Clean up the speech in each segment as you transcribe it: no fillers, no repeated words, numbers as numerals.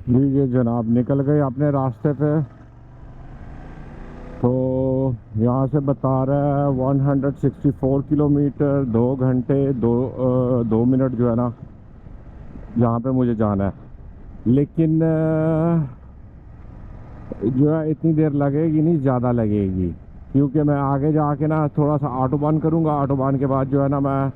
जी ये जनाब निकल गए अपने रास्ते पे। तो यहाँ से बता रहा है 164 किलोमीटर, 2 घंटे 2 मिनट जो है ना, जहाँ पे मुझे जाना है। लेकिन जो है इतनी देर लगेगी नहीं, ज़्यादा लगेगी, क्योंकि मैं आगे जाके ना थोड़ा सा ऑटोबान करूँगा। ऑटोबान के बाद जो है ना मैं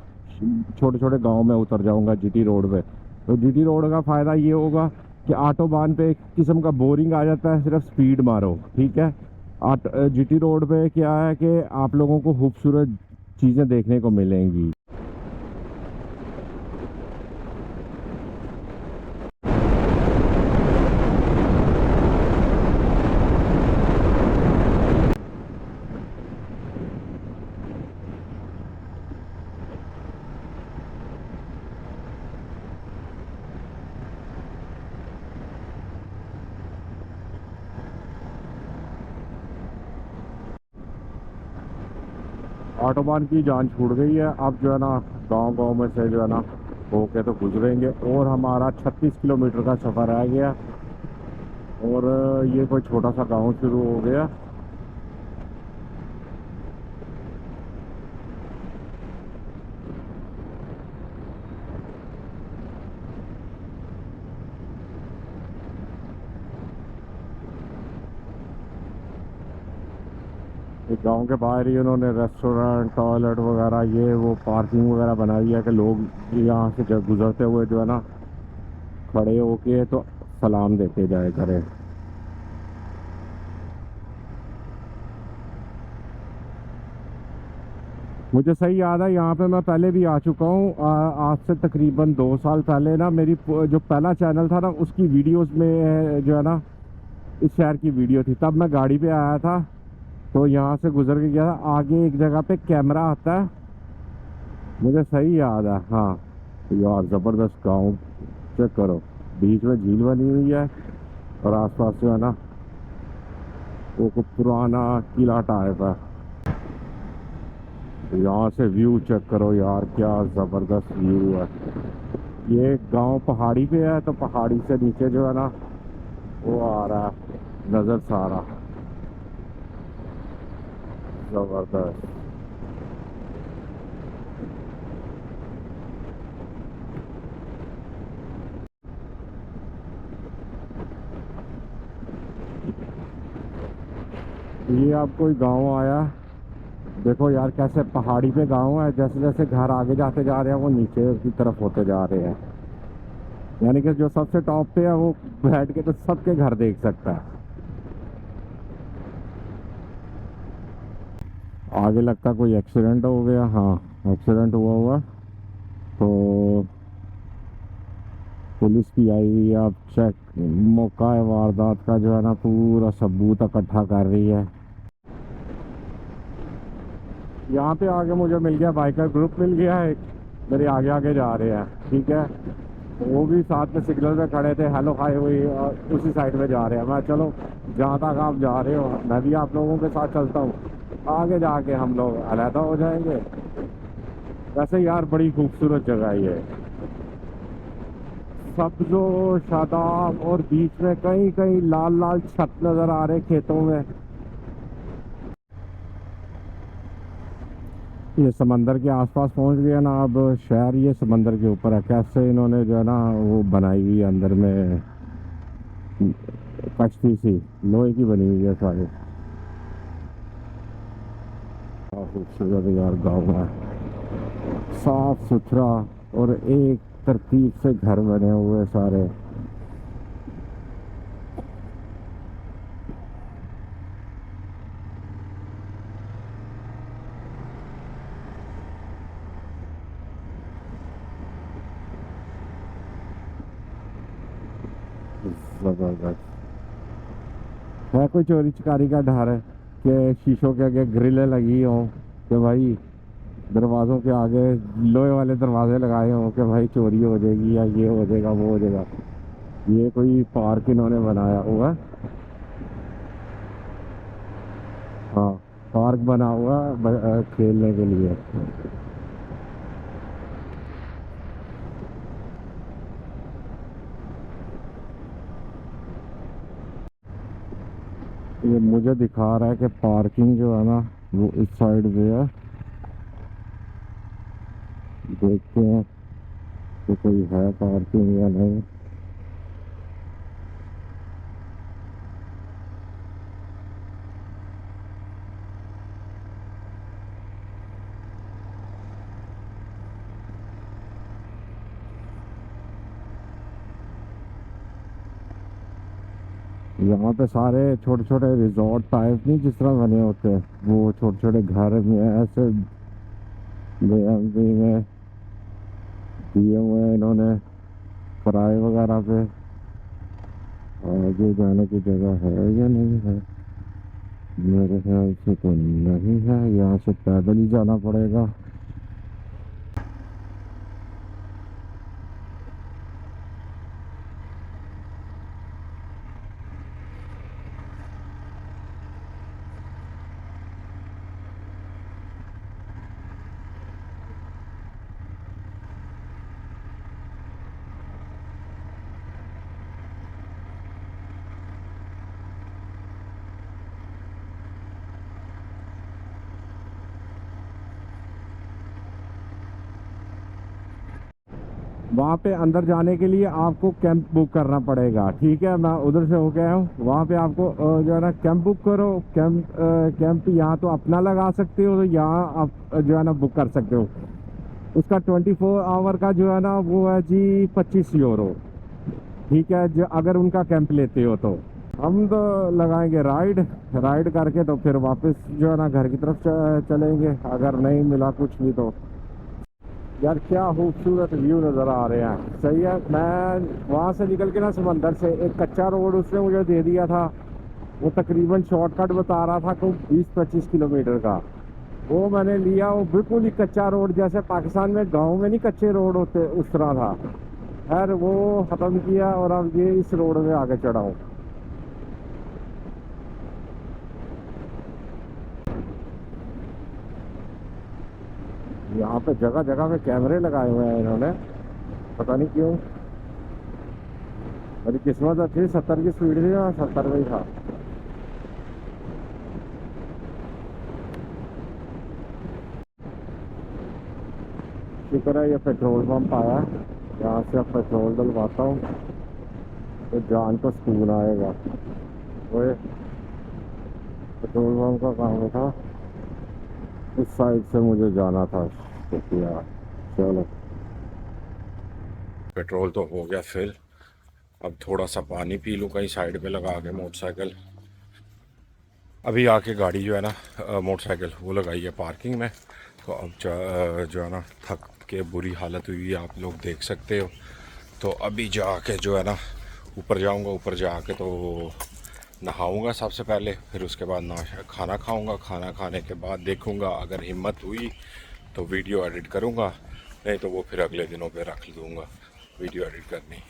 छोटे छोटे गांव में उतर जाऊँगा जीटी रोड पे। तो जीटी रोड का फ़ायदा ये होगा कि ऑटोबान पे एक किस्म का बोरिंग आ जाता है, सिर्फ स्पीड मारो, ठीक है। जीटी रोड पे क्या है कि आप लोगों को खूबसूरत चीज़ें देखने को मिलेंगी। ऑटोबान की जान छूट गई है। अब जो है ना गांव गांव में से जो है ना होके तो गुजरेंगे, और हमारा 36 किलोमीटर का सफ़र रह गया। और ये कोई छोटा सा गांव शुरू हो गया। एक गांव के बाहर ही उन्होंने रेस्टोरेंट, टॉयलेट वगैरह, ये वो पार्किंग वगैरह बनाई है कि लोग यहाँ से जब गुजरते हुए जो है ना खड़े होके तो सलाम देते जाए करें। मुझे सही याद है, यहाँ पे मैं पहले भी आ चुका हूँ। आज से तकरीबन 2 साल पहले ना मेरी जो पहला चैनल था ना उसकी वीडियोस में जो है ना इस शहर की वीडियो थी। तब मैं गाड़ी पे आया था, तो यहाँ से गुजर के गया था। आगे एक जगह पे कैमरा आता है, मुझे सही याद है। हाँ यार ज़बरदस्त गाँव, चेक करो, बीच में झील बनी हुई है और आसपास जो है ना वो कुछ पुराना किला टाइप है। यहाँ से व्यू चेक करो यार, क्या ज़बरदस्त व्यू है। ये गांव पहाड़ी पे है, तो पहाड़ी से नीचे जो है ना वो आ रहा है नज़र सारा, ज़बरदस्त। ये अब कोई गांव आया, देखो यार कैसे पहाड़ी पे गांव है, जैसे जैसे घर आगे जाते जा रहे हैं वो नीचे की तरफ होते जा रहे हैं। यानी कि जो सबसे टॉप पे है वो बैठ के तो सबके घर देख सकता है। आगे लगता कोई एक्सीडेंट हो गया। हाँ एक्सीडेंट हुआ तो पुलिस की आई हुई है, अब चेक मौका है वारदात का जो है ना पूरा सबूत इकट्ठा कर रही है। यहाँ पे आगे मुझे मिल गया, बाइकर ग्रुप मिल गया है, मेरे आगे आगे जा रहे हैं, ठीक है। वो भी साथ में सिग्नल पे खड़े थे, हेलो हाय हुई, और उसी साइड में जा रहे हैं। मैं चलो जहाँ तक आप जा रहे हो मैं भी आप लोगों के साथ चलता हूँ, आगे जाके हम लोग अलहदा हो जाएंगे। वैसे यार बड़ी खूबसूरत जगह है ये, सब्जो शादाब, और बीच में कहीं कहीं लाल लाल छत नजर आ रहे खेतों में। ये समंदर के आसपास पहुंच गया ना, अब शहर ये समंदर के ऊपर है। कैसे इन्होंने जो है ना वो बनाई हुई है अंदर में कश्ती सी, लोहे की बनी हुई है सारी। खूबसूरत यार गाँव है, साफ सुथरा, और एक तरतीब से घर बने हुए सारे। जबरदस्त है। कोई चोरी चकारी का डर है कि शीशों के आगे ग्रिलें लगी हों कि भाई, दरवाज़ों के आगे लोहे वाले दरवाजे लगाए हों कि भाई चोरी हो जाएगी या ये हो जाएगा वो हो जाएगा। ये कोई पार्क इन्होंने बनाया हुआ है। हाँ पार्क बना हुआ है खेलने के लिए। ये मुझे दिखा रहा है कि पार्किंग जो है ना वो इस साइड पे है। देखते हैं कि कोई है पार्किंग या नहीं। यहाँ पे सारे छोटे छोटे रिजॉर्ट टाइप नहीं जिस तरह बने होते हैं, वो छोटे छोटे घर में ऐसे BMC में दिए हुए हैं इन्होंने किराए वगैरह पे। आगे जाने की जगह है या नहीं है? मेरे ख्याल से तो नहीं है, यहाँ से पैदल ही जाना पड़ेगा। वहाँ पे अंदर जाने के लिए आपको कैंप बुक करना पड़ेगा। ठीक है, मैं उधर से हो गया हूँ। वहाँ पे आपको जो है ना कैंप बुक करो। कैंप यहाँ तो अपना लगा सकते हो, तो यहाँ आप जो है ना बुक कर सकते हो। उसका 24 आवर का जो है ना वो है जी 25 यूरो। ठीक है, जो अगर उनका कैंप लेते हो तो हम तो लगाएंगे राइड। राइड करके तो फिर वापस जो है ना घर की तरफ चलेंगे, अगर नहीं मिला कुछ भी तो। यार क्या खूबसूरत व्यू नज़र आ रहे हैं। सही है, मैं वहाँ से निकल के ना समंदर से एक कच्चा रोड उसने मुझे दे दिया था। वो तकरीबन शॉर्टकट बता रहा था कोई 20-25 किलोमीटर का। वो मैंने लिया, वो बिल्कुल ही कच्चा रोड, जैसे पाकिस्तान में गांव में नहीं कच्चे रोड होते उस तरह था। खैर वो ख़त्म किया और अब ये इस रोड में आगे चढ़ा हूँ। यहाँ पे जगह जगह पे कैमरे लगाए हुए हैं इन्होंने, पता नहीं क्यों। मेरी किस्मत अच्छी, 70 की स्पीड थी ना, 70 में ही था। शुक्र है ये पेट्रोल पंप आया। यहाँ से अब पेट्रोल डलवाता हूँ तो जान को सुकून आएगा। वो पेट्रोल पंप का काम था, इस साइड से मुझे जाना था। शुक्रिया। चलो, पेट्रोल तो हो गया फिल। अब थोड़ा सा पानी पी लूँ कहीं साइड पे लगा के मोटरसाइकिल। अभी आके गाड़ी जो है ना मोटरसाइकिल वो लगाई है पार्किंग में। तो अब जो है ना थक के बुरी हालत हुई है, आप लोग देख सकते हो। तो अभी जाके जो है ना ऊपर जाऊंगा, ऊपर जाके तो नहाऊंगा सबसे पहले, फिर उसके बाद नाश्ता खाना खाऊंगा। खाना खाने के बाद देखूंगा अगर हिम्मत हुई तो वीडियो एडिट करूंगा, नहीं तो वो फिर अगले दिनों पे रख दूंगा वीडियो एडिट करनी।